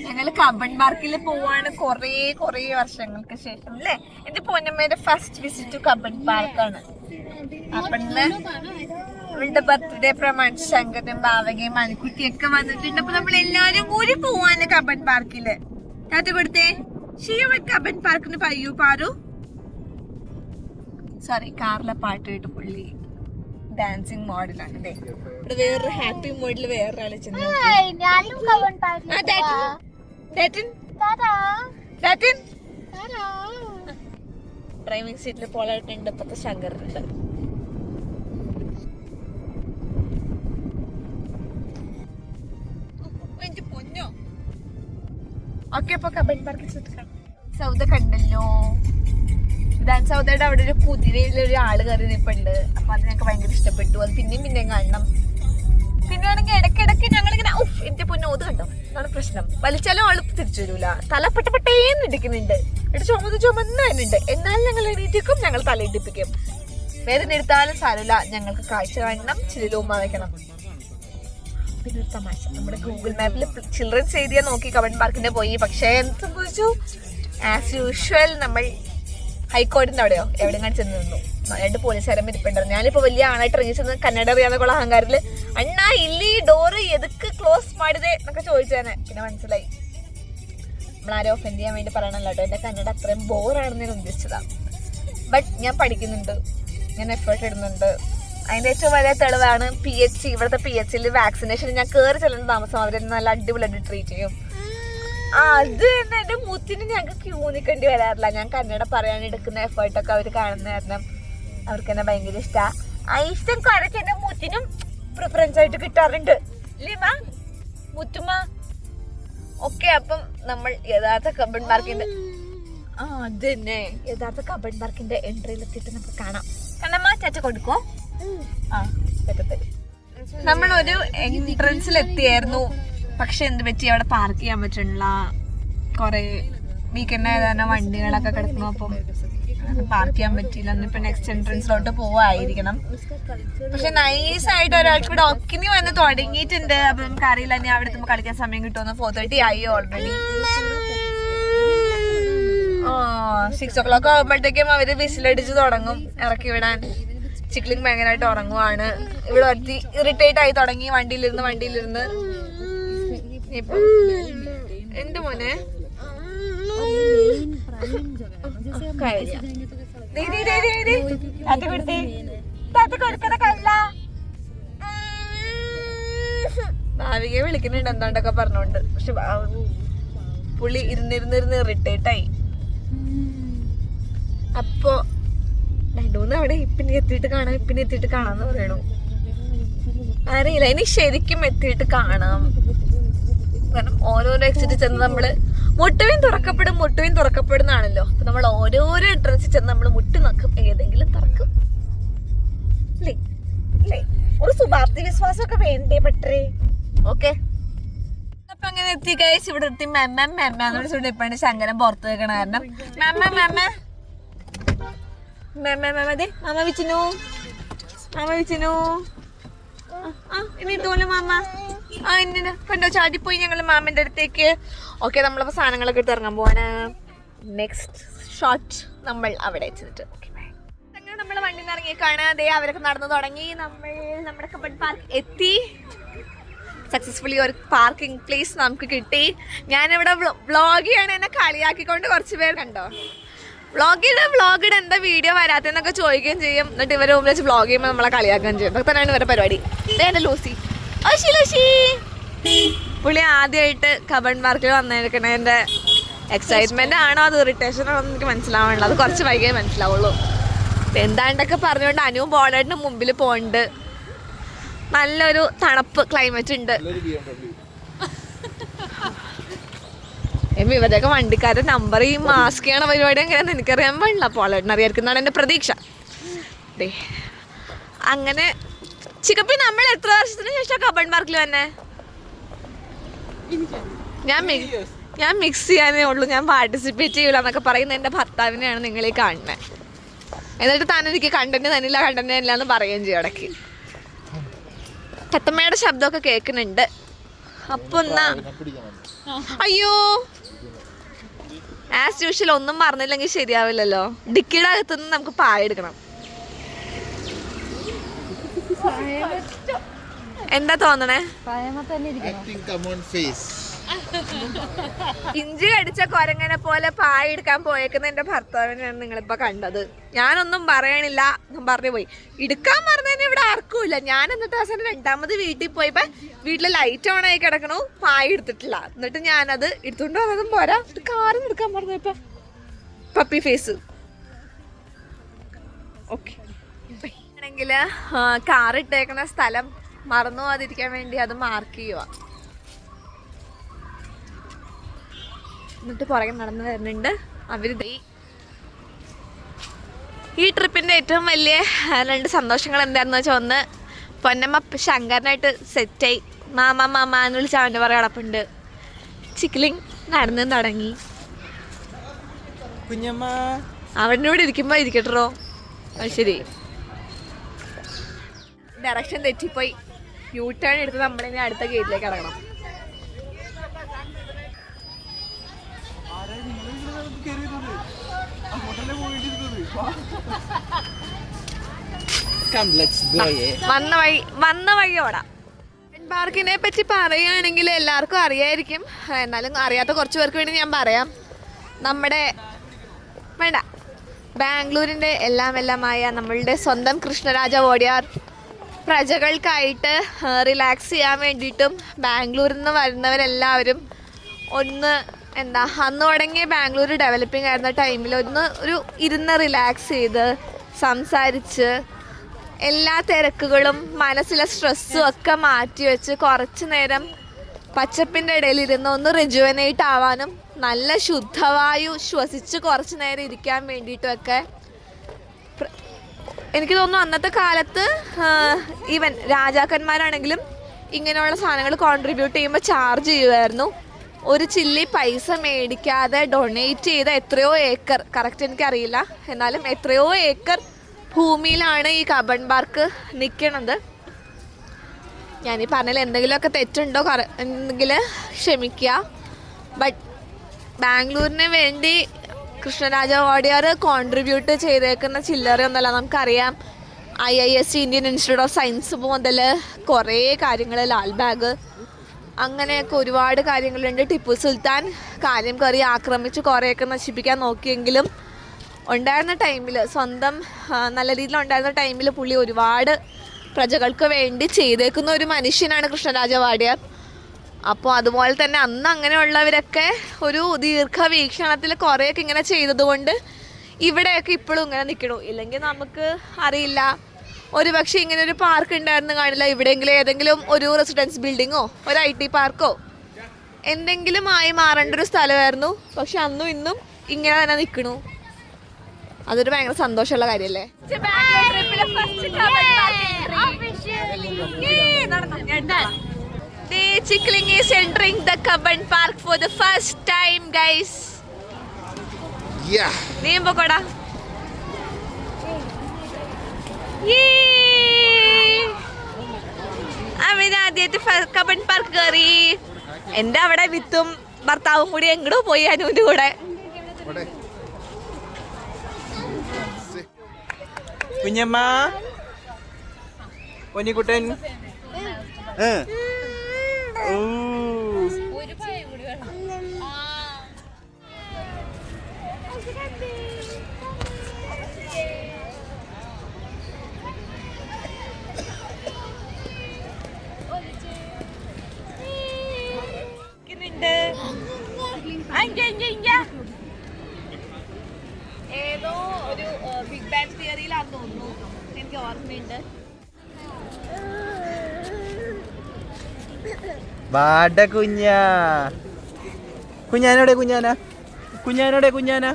ഞങ്ങള് കബൺ പാർക്കിൽ പോവാണ് കൊറേ വർഷങ്ങൾക്ക് ശേഷം അല്ലേ. എന്റെ പൊന്നമ്മയുടെ ഫസ്റ്റ് വിസിറ്റ് ടു കബൺ പാർക്കാണ്. അപ്പൊ അവളുടെ ബർത്ത്ഡേ പ്രമാണിച്ച് ശങ്കരനും ഭാവകയും മനുക്കുട്ടിയൊക്കെ വന്നിട്ടുണ്ട്. അപ്പൊ നമ്മൾ എല്ലാരും കൂടി പോവാണ് കബൺ പാർക്കില്. ടാറ്റ കൊടുത്തേ. കബൺ പാർക്കിന് പയ്യൂ പാറു. സോറി, കാറിലെ പാട്ട് കേട്ട് പുള്ളി ഡാൻസിങ് മോഡലാണ്. ഇവിടെ വേറൊരു ഹാപ്പി മോഡിൽ വേറൊരാളെ ചെന്ന് ഡ്രൈവിംഗ് സീറ്റിൽ പോലായിട്ടുണ്ട്. ഇപ്പത്തെ ശങ്കറുണ്ട്. പൊന്നോ. ഓക്കെ, അപ്പൊ കബൺ പാർക്കിൽ സൗദ കണ്ടല്ലോ. സൗദയുടെ അവിടെ ഒരു കുതിരയിലൊരു ആള് കയറി നിൽപ്പുണ്ട്. അപ്പൊ അത് ഞങ്ങൾക്ക് ഭയങ്കര ഇഷ്ടപ്പെട്ടു. അത് പിന്നെയും കാണണം. പിന്നെ ആണെങ്കിൽ ഇടയ്ക്കിടയ്ക്ക് ഞങ്ങളിങ്ങനെ എന്റെ പൊന്നോ ഇത് കണ്ടോ, അതാണ് പ്രശ്നം. വലിച്ചാലും ആള് തിരിച്ചു വരൂല. തല പെട്ടപ്പെട്ടേന്ന് ഇടിക്കുന്നുണ്ട്. എന്നിട്ട് ചുമന്നുണ്ട്. എന്നാലും ഞങ്ങൾ എണീറ്റിക്കും, ഞങ്ങൾ തലയിട്ടിപ്പിക്കും. വേറെ എടുത്താലും സാരമില്ല, ഞങ്ങൾക്ക് കാഴ്ച കാണണം, ചില്ലുമ്മ വെക്കണം. പിന്നെ ഒരു തമാശ, നമ്മുടെ ഗൂഗിൾ മാപ്പിൽ ചിൽഡ്രൻസ് ഏരിയ നോക്കി കബൺ പാർക്കിന്റെ പോയി. പക്ഷേ എന്ത് സംഭവിച്ചു? ആസ് യൂഷ്വൽ നമ്മൾ ഹൈക്കോടതിന്റെ അവിടെയോ എവിടെയെങ്കിലും ചെന്ന് നിന്നു. 2 പോലീസുകാരും ഇരിപ്പുണ്ടായിരുന്നു. ഞാനിപ്പോ വലിയ ആണായിട്ട് ഇറങ്ങി ചെന്ന് കന്നഡ അറിയാന്നൊക്കെയുള്ള അഹങ്കാരത്തില് അണ്ണാ ഇല്ലി ഡോറ് എതുക്ക് ക്ലോസ് മാടിതേ എന്നൊക്കെ ചോദിച്ചേനെ. പിന്നെ മനസ്സിലായി നമ്മളാരും ഒഫൻഡ് ചെയ്യാൻ വേണ്ടി പറയണല്ലോ കേട്ടോ. എന്റെ കന്നഡ അത്രയും ബോറാണെന്ന് ഞാൻ ഉദ്ദേശിച്ചതാ. ബട്ട് ഞാൻ പഠിക്കുന്നുണ്ട്, ഞാൻ എഫേർട്ട് ഇടുന്നുണ്ട്. അതിന്റെ ഏറ്റവും വലിയ തെളിവാണ് PH. ഇവിടുത്തെ PHൽ വാക്സിനേഷൻ ഞാൻ കയറി ചെല്ലുന്ന താമസം അവരെ നല്ല അടിപൊളിയായിട്ട് ട്രീറ്റ് ചെയ്യും. അത് തന്നെ എന്റെ മുത്തിന് ഞങ്ങൾക്ക് ക്യൂ നിൽക്കേണ്ടി വരാറില്ല. ഞാൻ കന്നഡ പറയാൻ എടുക്കുന്ന എഫേർട്ടൊക്കെ അവർ കാണുന്ന കാരണം അവർക്ക് എന്നെ ഭയങ്കര ഇഷ്ടമാണ്. ആ ഇഷ്ടം കുറച്ച് എന്റെ മുത്തിനും പ്രിഫറൻസ് ആയിട്ട് കിട്ടാറുണ്ട്. ഇല്ലേ മുത്തുമ്മ? ഓക്കെ, അപ്പം നമ്മൾ യഥാർത്ഥ കബൺ പാർക്കിന്റെ അത് തന്നെ യഥാർത്ഥ കബൺ പാർക്കിന്റെ എൻട്രിയിലെത്തിയിട്ട് നമുക്ക് കാണാം. കണ്ണമ്മ ചാച്ച കൊടുക്കോ? നമ്മളൊരു എൻട്രൻസിൽ എത്തിയായിരുന്നു. പക്ഷെ എന്ത് പറ്റി, അവിടെ പാർക്ക് ചെയ്യാൻ പറ്റുന്നില്ല. കൊറേ വീക്കെൻഡ് ആയതാണ് വണ്ടികളൊക്കെ കിടക്കുന്നു. അപ്പം പാർക്ക് ചെയ്യാൻ പറ്റിയില്ല. ഇപ്പൊ നെക്സ്റ്റ് എൻട്രൻസിലോട്ട് പോവായിരിക്കണം. പക്ഷെ നൈസായിട്ട് ഒരാൾക്ക് ഇവിടെ ഒക്കിനി വന്ന് തുടങ്ങിയിട്ടുണ്ട്. അപ്പൊ നമുക്ക് അറിയില്ല ഇനി അവിടെ എത്തുമ്പോൾ കളിക്കാൻ സമയം കിട്ടുമെന്ന്. 4:30 ആയി ഓൾറെഡി. 6 o'clock ആകുമ്പോഴത്തേക്കും അവര് വിസിലടിച്ച് തുടങ്ങും ഇറക്കി വിടാൻ. ചിക്ലിങ് ഭയങ്കരമായിട്ട് ഉറങ്ങുവാണ്. ഇവിടെ ഒത്തി ഇറിറ്റേറ്റ് ആയി തുടങ്ങി. വണ്ടിയിലിരുന്ന് ഇപ്പൊ എന്ത് മോനെ ഭാവികയെ വിളിക്കുന്നുണ്ട് എന്താണ്ടൊക്കെ പറഞ്ഞോണ്ട്. പക്ഷെ പുള്ളി ഇരുന്നിരുന്നിരുന്ന് ഇറിറ്റേറ്റ് ആയി. അപ്പൊ 2-3 അവിടെ ഇപ്പിനെ എത്തിയിട്ട് കാണാന്ന് പറയണു. അറിയില്ല, ഇനി ശരിക്കും എത്തിയിട്ട് കാണാം. കാരണം ഓരോരോ എക്സിറ്റ് ചെന്ന് നമ്മള് മുട്ടുവിൻ തുറക്കപ്പെടുന്നാണല്ലോ. അപ്പൊ നമ്മൾ ഓരോരോ എൻട്രൻസിൽ ചെന്ന് നമ്മൾ മുട്ടി നോക്കും, ഏതെങ്കിലും തുറക്കും. അല്ലേ? ഒരു ശുഭാപ്തി വിശ്വാസമൊക്കെ വേണ്ടേ പറ്റേ? ഓക്കെ, അപ്പൊ അങ്ങനെ എത്തി കഴിച്ച് ഇവിടെ എത്തി. മെമ്മ ഇപ്പാണ് ശങ്കരൻ പുറത്ത് വെക്കണ കാരണം അതെ മാമ വിച്ചിനു ഇനി ഇതുപോലെ മാമ ഇന്ന കണ്ടോ ചാടിപ്പോയി ഞങ്ങള് മാമന്റെ അടുത്തേക്ക്. ഓക്കെ, നമ്മളപ്പോ സാധനങ്ങളൊക്കെ എടുത്ത് ഇറങ്ങാൻ പോവാണ്. നെക്സ്റ്റ് ഷോട്ട് നമ്മൾ അവിടെ വെച്ചിട്ട് അങ്ങനെ നമ്മള് വണ്ടിയിൽ നിന്ന് ഇറങ്ങി കാണാതെ അവരൊക്കെ നടന്നു തുടങ്ങി. നമ്മൾ നമ്മുടെ കബൺ പാർക്ക് എത്തി. സക്സസ്ഫുള്ളി ഒരു പാർക്കിംഗ് പ്ലേസ് നമുക്ക് കിട്ടി. ഞാനിവിടെ വ്ളോഗ് ചെയ്യാണ്. എന്നെ കളിയാക്കിക്കൊണ്ട് കുറച്ച് പേർ കണ്ടോ. വ്ളോഗിട് എന്താ വീഡിയോ വരാത്തെന്നൊക്കെ ചോദിക്കുകയും ചെയ്യും. എന്നിട്ട് ഇവരെ മുമ്പിൽ വെച്ച് വ്ളോഗ് ചെയ്യുമ്പോൾ നമ്മളെ കളിയാക്കുകയും ചെയ്യും. അതൊക്കെ തന്നെയാണ് ഇവരുടെ പരിപാടി. എന്റെ ലൂസി പുള്ളി ആദ്യമായിട്ട് കബൺ പാർക്കിൽ വന്നിരിക്കണതിന്റെ എക്സൈറ്റ്മെന്റ് ആണോ അത് ഇറിറ്റേഷൻ ആണോ എനിക്ക് മനസ്സിലാവണില്ല. അത് കുറച്ച് വൈകിയേ മനസ്സിലാവുള്ളൂ. എന്താണ്ടൊക്കെ പറഞ്ഞുകൊണ്ട് അനുവും ബോളേട്ടിന് മുമ്പിൽ പോണ്ട്. നല്ലൊരു തണുപ്പ് ക്ലൈമറ്റ് ഉണ്ട്. ഇവരുടെയൊക്കെ വണ്ടിക്കാരുടെ നമ്പർ ഈ മാസ്ക് ചെയ്യണ പരിപാടി എങ്ങനെയാണെന്ന് എനിക്കറിയാൻ പാടില്ല. പോളേട്ടിന് അറിയാമെന്നാണ് എൻ്റെ പ്രതീക്ഷ. അങ്ങനെ ചിക്കപ്പി നമ്മൾ എത്ര വർഷത്തിന് ശേഷം കബൺ പാർക്കിൽ വന്നെ? ഞാൻ മിക്സ് ചെയ്യാനേ ഉള്ളൂ, ഞാൻ പാർട്ടിസിപ്പേറ്റ് ചെയ്യൂല എന്നൊക്കെ പറയുന്ന എൻ്റെ ഭർത്താവിനെയാണ് നിങ്ങളീ കാണുന്നത്. എന്നിട്ട് താൻ എനിക്ക് കണ്ടന്റ് തന്നില്ല എന്ന് പറയുകയും ചെയ്യും ഇടയ്ക്ക്. തത്തമ്മയുടെ ശബ്ദമൊക്കെ കേൾക്കുന്നുണ്ട്. അപ്പൊ എന്നാ അയ്യോ ആസ് യൂഷ്വൽ ഒന്നും പറഞ്ഞില്ലെങ്കിൽ ശരിയാവില്ലല്ലോ. ഡിക്കിയുടെ അകത്തുനിന്ന് നമുക്ക് പായ എടുക്കണം. എന്താ തോന്നണേ? ഇഞ്ചി കടിച്ച കൊരങ്ങനെ പോലെ പായ എടുക്കാൻ പോയേക്കുന്ന എന്റെ ഭർത്താവിനെയാണ് നിങ്ങളിപ്പോ കണ്ടത്. ഞാനൊന്നും പറയണില്ല, പറഞ്ഞു പോയി. എടുക്കാൻ പറഞ്ഞതിന് ഇവിടെ ആർക്കുമില്ല. ഞാൻ എന്നിട്ട് അവസാനം രണ്ടാമത് വീട്ടിൽ പോയപ്പോ വീട്ടില് ലൈറ്റ് ഓൺ ആയി കിടക്കണു, പായ എടുത്തിട്ടില്ല. എന്നിട്ട് ഞാനത് എടുത്തോണ്ട് വന്നതും പോരാ, കാറും എടുക്കാൻ പറഞ്ഞപ്പോ പപ്പി ഫേസ്. ഓക്കെ ആണെങ്കില് കാർ ഇട്ടേക്കുന്ന സ്ഥലം മറന്നു പോകാതിരിക്കാൻ വേണ്ടി അത് മാർക്ക് ചെയ്യുക. എന്നിട്ട് പുറകെ നടന്നു വരുന്നുണ്ട് അവര്. ഈ ട്രിപ്പിന്റെ ഏറ്റവും വലിയ 2 സന്തോഷങ്ങൾ എന്തായിരുന്നു വെച്ചാൽ, ഒന്ന് പൊന്നമ്മ ശങ്കരനായിട്ട് സെറ്റായി. മാമ മാമ എന്ന് വിളിച്ച് അവൻ്റെ പുറകെ കിടപ്പുണ്ട്. ചിക്കിലിങ് നടന്നു തുടങ്ങി. അവൻ്റെ കൂടെ ഇരിക്കുമ്പോ ഇരിക്കട്ടോ. ശരി, ഡയറക്ഷൻ തെറ്റിപ്പോയി. യൂ ടേൺ എടുത്ത് നമ്മളിനി അടുത്ത ഗേറ്റിലേക്ക് ഇറങ്ങണം. വന്ന വഴി ഓടാം. പാർക്കിനെ പറ്റി പറയുകയാണെങ്കിൽ എല്ലാവർക്കും അറിയായിരിക്കും. എന്നാലും അറിയാത്ത കുറച്ച് പേർക്ക് വേണ്ടി ഞാൻ പറയാം. നമ്മുടെ വേണ്ട ബാംഗ്ലൂരിൻ്റെ എല്ലാമായ നമ്മളുടെ സ്വന്തം കൃഷ്ണരാജ വോഡിയാർ പ്രജകൾക്കായിട്ട് റിലാക്സ് ചെയ്യാൻ വേണ്ടിയിട്ടും ബാംഗ്ലൂരിൽ നിന്ന് വരുന്നവരെല്ലാവരും അന്ന് തുടങ്ങിയ ബാംഗ്ലൂർ ഡെവലപ്പിംഗ് ആയിരുന്ന ടൈമിൽ ഒരു ഇരുന്ന് റിലാക്സ് ചെയ്ത് സംസാരിച്ച് എല്ലാ തിരക്കുകളും മനസ്സിലെ സ്ട്രെസ്സും ഒക്കെ മാറ്റി വെച്ച് കുറച്ച് നേരം പച്ചപ്പിൻ്റെ ഇടയിൽ ഇരുന്ന് ഒന്ന് റിജുവനേറ്റ് ആവാനും നല്ല ശുദ്ധവായു ശ്വസിച്ച് കുറച്ച് നേരം ഇരിക്കാൻ വേണ്ടിയിട്ടുമൊക്കെ എനിക്ക് തോന്നുന്നു അന്നത്തെ കാലത്ത് ഈവൻ രാജാക്കന്മാരാണെങ്കിലും ഇങ്ങനെയുള്ള സാധനങ്ങൾ കോൺട്രിബ്യൂട്ട് ചെയ്യുമ്പോൾ ചാർജ് ചെയ്യുമായിരുന്നു. ഒരു ചില്ലി പൈസ മേടിക്കാതെ ഡൊണേറ്റ് ചെയ്ത എത്രയോ ഏക്കർ, കറക്റ്റ് എനിക്കറിയില്ല, എന്നാലും എത്രയോ ഏക്കർ ഭൂമിയിലാണ് ഈ കബൺ പാർക്ക് നിൽക്കണത്. ഞാനീ പറഞ്ഞതിൽ എന്തെങ്കിലുമൊക്കെ തെറ്റുണ്ടോ എങ്കിൽ ക്ഷമിക്കുക. ബട്ട് ബാംഗ്ലൂരിന് വേണ്ടി കൃഷ്ണരാജ വാഡിയാർ കോൺട്രിബ്യൂട്ട് ചെയ്തേക്കുന്ന ചില്ലറയൊന്നുമല്ല. നമുക്കറിയാം IISc Indian institute of science മുതൽ കുറേ കാര്യങ്ങൾ, ലാൽബാഗ്, അങ്ങനെയൊക്കെ ഒരുപാട് കാര്യങ്ങളുണ്ട്. ടിപ്പു സുൽത്താൻ കാര്യം കയറി ആക്രമിച്ച് കുറേയൊക്കെ നശിപ്പിക്കാൻ നോക്കിയെങ്കിലും ഉണ്ടായിരുന്ന ടൈമിൽ, സ്വന്തം നല്ല രീതിയിൽ ഉണ്ടായിരുന്ന ടൈമിൽ പുള്ളി ഒരുപാട് പ്രജകൾക്ക് വേണ്ടി ചെയ്തേക്കുന്ന ഒരു മനുഷ്യനാണ് കൃഷ്ണരാജ വാഡിയാർ. അപ്പോൾ അതുപോലെ തന്നെ അന്ന് അങ്ങനെയുള്ളവരൊക്കെ ഒരു ദീർഘവീക്ഷണത്തിൽ കുറേയൊക്കെ ഇങ്ങനെ ചെയ്തതുകൊണ്ട് ഇവിടെയൊക്കെ ഇപ്പോഴും ഇങ്ങനെ നിൽക്കണു. ഇല്ലെങ്കിൽ നമുക്ക് അറിയില്ല, ഒരു പക്ഷേ ഇങ്ങനെ ഒരു പാർക്ക് ഉണ്ടായിരുന്നു കാണില്ല. ഇവിടെയെങ്കിലും ഏതെങ്കിലും ഒരു റെസിഡൻസ് ബിൽഡിങ്ങോ ഒരു IT പാർക്കോ എന്തെങ്കിലും ആയി മാറേണ്ട ഒരു സ്ഥലമായിരുന്നു. പക്ഷെ അന്നും ഇന്നും ഇങ്ങനെ തന്നെ നിൽക്കണു. അതൊരു ഭയങ്കര സന്തോഷമുള്ള കാര്യമല്ലേ? Chickling is entering the Cubbon Park for the first time, guys. Yeah. Name bokoda. അവന് ആദ്യമായിട്ട് കബൺ പാർക്ക് കയറി. എൻ്റെ അവിടെ വിത്തും ഭർത്താവും കൂടി എങ്ങോട്ടോ പോയി അനുവിൻ്റെ കൂടെ. കുഞ്ഞമ്മ, പൊന്നിക്കുട്ടൻ, ഏതോ ഒരു ബിഗ് ബാങ് തിയറിയിലാന്ന് തോന്നുന്നു, എനിക്ക് ഓർമ്മയുണ്ട്. വാട കുഞ്ഞാനോടെ കുഞ്ഞാന കുഞ്ഞാനോടെ കുഞ്ഞാന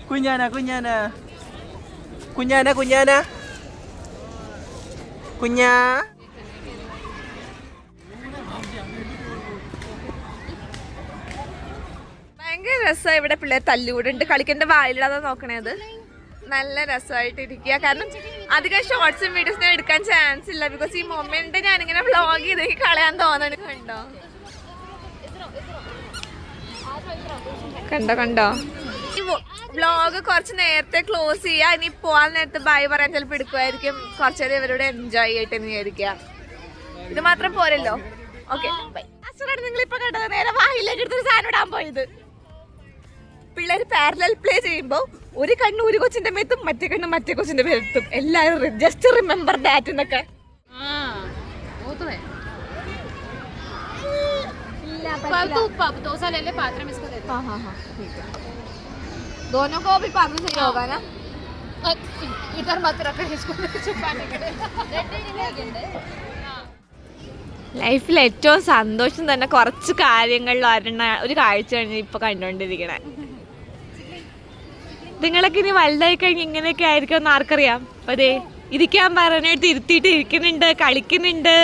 കുഞ്ഞാന കുഞ്ഞാന കുഞ്ഞാന കുഞ്ഞാന കുഞ്ഞാ. ഭയങ്കര രസമാണ് ഇവിടെ. പിള്ളേർ തല്ലുകൂടുണ്ട്, കളിക്കേണ്ട വായിലിടാതെ നോക്കണേ. അത് നല്ല രസമായിട്ട് ഇരിക്കുക. കാരണം അധികം ഷോർട്സും വീഡിയോസും എടുക്കാൻ ചാൻസ് ഇല്ല. ബിക്കോസ് ഈ മൊമെന്റ് ഞാനിങ്ങനെ വ്ളോഗ് ചെയ്ത് കളയാൻ തോന്നണ. കണ്ടോ ഈ വ്ളോഗ് കുറച്ച് നേരത്തെ ക്ലോസ് ചെയ്യാ. ഇനി പോവാൻ നേരത്തെ ബൈ പറയാൻ ചിലപ്പോൾ എടുക്കുമായിരിക്കും. കുറച്ചേരം ഇവരോട് എൻജോയ് ചെയ്തിട്ട് വിചാരിക്കുക. ഇത് മാത്രം പോരല്ലോ. Okay bye. നിങ്ങളിപ്പോ കണ്ടത് നേരെ വായിലേക്ക് എടുത്തൊരു സാധനം ഇടാൻ പോയത്. പിള്ളേർ പാരലൽ പ്ലേ ചെയ്യുമ്പോ ഒരു കണ്ണ് ഒരു കൊച്ചിന്റെ മേത്തും മറ്റേ കണ്ണ് മറ്റേ കൊച്ചിന്റെ മേത്തും. എല്ലാരും ജസ്റ്റ് റിമെമ്പർ ദാറ്റ് എന്നൊക്കെ. दोनों को भी पानी चाहिए होगा ना इधर मत रखो इसको छुपाने के लिए. ലൈഫിൽ ഏറ്റവും സന്തോഷം തന്നെ കുറച്ച് കാര്യങ്ങളിൽ ഒരു കാഴ്ചയാണ് ഇപ്പൊ കണ്ടുകൊണ്ടിരിക്കണേ. നിങ്ങളൊക്കെ ഇനി വലുതായി കഴിഞ്ഞ് ഇങ്ങനെയൊക്കെ ആയിരിക്കും എന്ന് ആർക്കറിയാം. അപ്പൊ അതെ ഇരിക്കാൻ പറഞ്ഞിട്ട് ഇരുത്തിയിട്ട് ഇരിക്കുന്നുണ്ട്, കളിക്കുന്നുണ്ട്.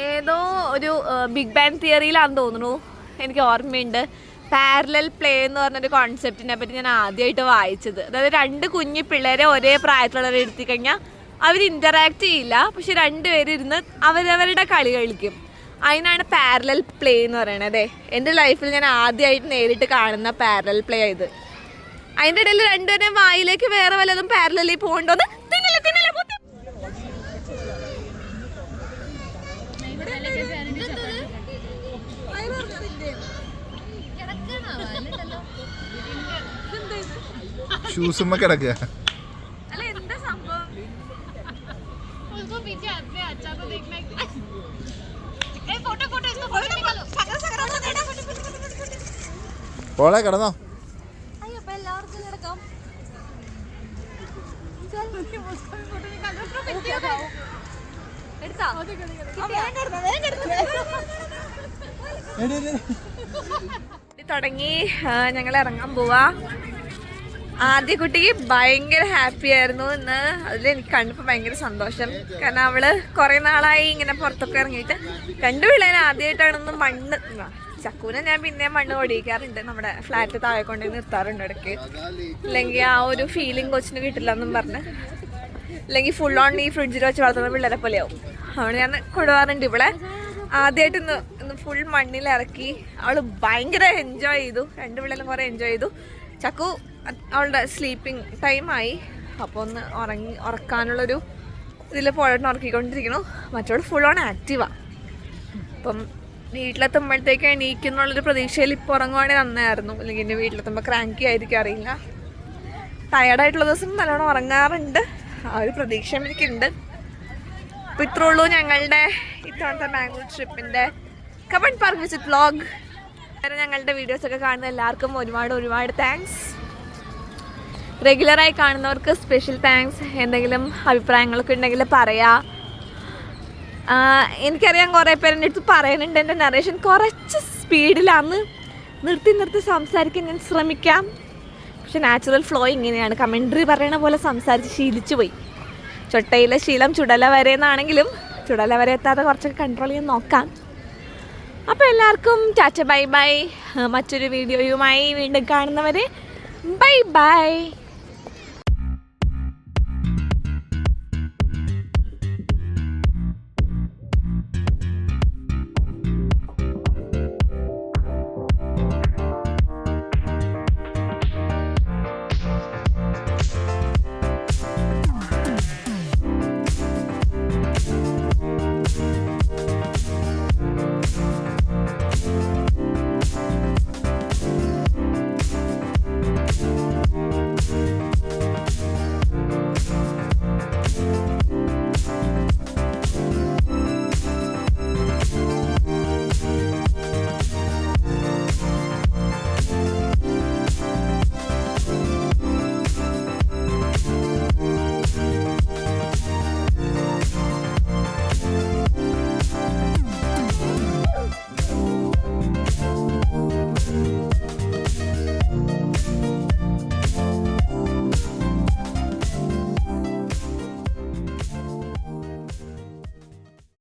ഏതോ ഒരു ബിഗ് ബാങ് തിയറിയിലാണെന്ന് തോന്നുന്നു, എനിക്ക് ഓർമ്മയുണ്ട്. പാരലൽ പ്ലേ എന്ന് പറഞ്ഞൊരു കോൺസെപ്റ്റിനെ പറ്റി ഞാൻ ആദ്യമായിട്ട് വായിച്ചത്. അതായത് 2 കുഞ്ഞു പിള്ളേരെ ഒരേ പ്രായത്തിലുള്ളവരെ ഇരുത്തി കഴിഞ്ഞാൽ അവർ ഇന്ററാക്ട് ചെയ്യില്ല, പക്ഷെ 2 പേരും ഇരുന്ന് അവരവരുടെ കളി കളിക്കും. അതിനാണ് പാരലൽ പ്ലേ എന്ന് പറയണത്. അതെ, എൻ്റെ ലൈഫിൽ ഞാൻ ആദ്യമായിട്ട് നേരിട്ട് കാണുന്ന പാരലൽ പ്ലേ ആയത്. അതിൻ്റെ ഇടയിൽ 2 പേരും വായിലേക്ക് വേറെ വല്ലതും പാരലലി പോകണ്ടോന്ന് ഷൂസുമ്മ കിടക്കുക. പോളെ കിടന്നോ. തുടങ്ങി ഞങ്ങൾ ഇറങ്ങാൻ പോവാ. ആദ്യ കുട്ടിക്ക് ഭയങ്കര ഹാപ്പി ആയിരുന്നു ഇന്ന്. അതിൽ എനിക്ക് കണ്ടപ്പോൾ ഭയങ്കര സന്തോഷം. കാരണം അവള് കുറെ നാളായി ഇങ്ങനെ പുറത്തൊക്കെ ഇറങ്ങിയിട്ട്. 2 പിള്ളേരെ ആദ്യമായിട്ടാണൊന്ന് മണ്ണ്. ചക്കൂനെ ഞാൻ പിന്നെ മണ്ണ് ഓടിക്കാറുണ്ട്, നമ്മുടെ ഫ്ലാറ്റ് താഴെ കൊണ്ടുപോയി നിർത്താറുണ്ട് ഇടയ്ക്ക്. അല്ലെങ്കിൽ ആ ഒരു ഫീലിംഗ് കൊച്ചിന് കിട്ടില്ല എന്നും പറഞ്ഞ്, അല്ലെങ്കിൽ ഫുൾ ഓൺ ഈ ഫ്രിഡ്ജിൽ വെച്ച് വളർത്തുന്ന പിള്ളേരെ പോലെയാവും. അവിടെ ഞാൻ കൊണ്ടുപോകാറുണ്ട്. ഇവിടെ ആദ്യമായിട്ട് ഇന്ന് ഫുൾ മണ്ണിൽ ഇറക്കി. അവള് ഭയങ്കര എൻജോയ് ചെയ്തു. 2 പിള്ളേരും കുറെ എൻജോയ് ചെയ്തു. ചക്കു അവളുടെ സ്ലീപ്പിംഗ് ടൈമായി. അപ്പോൾ ഒന്ന് ഉറക്കാനുള്ളൊരു ഇതിൽ പോയിട്ട് ഉറക്കിക്കൊണ്ടിരിക്കണു. മറ്റവൾ ഫുൾ ഓൺ ആക്റ്റീവാണ്. അപ്പം വീട്ടിലെത്തുമ്പോഴത്തേക്ക് എണീക്കുന്നുള്ളൊരു പ്രതീക്ഷയിൽ ഇപ്പോൾ ഉറങ്ങുവാണെങ്കിൽ നന്നായിരുന്നു. അല്ലെങ്കിൽ എൻ്റെ വീട്ടിലെത്തുമ്പോൾ ക്രാങ്കി ആയിരിക്കും, അറിയില്ല. ടയർഡായിട്ടുള്ള ദിവസം നല്ലോണം ഉറങ്ങാറുണ്ട്. ആ ഒരു പ്രതീക്ഷ എനിക്കുണ്ട്. അപ്പോൾ ഇത്രേ ഉള്ളൂ ഞങ്ങളുടെ ഇത്തവണത്തെ ബാംഗ്ലൂർ ട്രിപ്പിൻ്റെ കമൺ പാർക്ക് വിസിറ്റ് വ്ളോഗ്. ഞങ്ങളുടെ വീഡിയോസൊക്കെ കാണുന്ന എല്ലാവർക്കും ഒരുപാട് താങ്ക്സ്. റെഗുലറായി കാണുന്നവർക്ക് സ്പെഷ്യൽ താങ്ക്സ്. എന്തെങ്കിലും അഭിപ്രായങ്ങളൊക്കെ ഉണ്ടെങ്കിൽ പറയാം. എനിക്കറിയാം കുറേ പേരെൻ്റെ അടുത്ത് പറയുന്നുണ്ട് എൻ്റെ നറേഷൻ കുറച്ച് സ്പീഡിലാന്ന്. നിർത്തി സംസാരിക്കാൻ ഞാൻ ശ്രമിക്കാം. പക്ഷെ നാച്ചുറൽ ഫ്ലോ ഇങ്ങനെയാണ്. കമൻട്രി പറയണ പോലെ സംസാരിച്ച് ശീലിച്ചു പോയി. ചൊട്ടയിലെ ശീലം ചുടല വരെ എന്നാണെങ്കിലും ചുടല വരെ എത്താതെ കുറച്ചൊക്കെ കൺട്രോൾ ചെയ്യാൻ നോക്കാം. അപ്പോൾ എല്ലാവർക്കും ടാറ്റ ബൈ ബൈ. മറ്റൊരു വീഡിയോയുമായി വീണ്ടും കാണുന്നവരെ ബൈ ബൈ.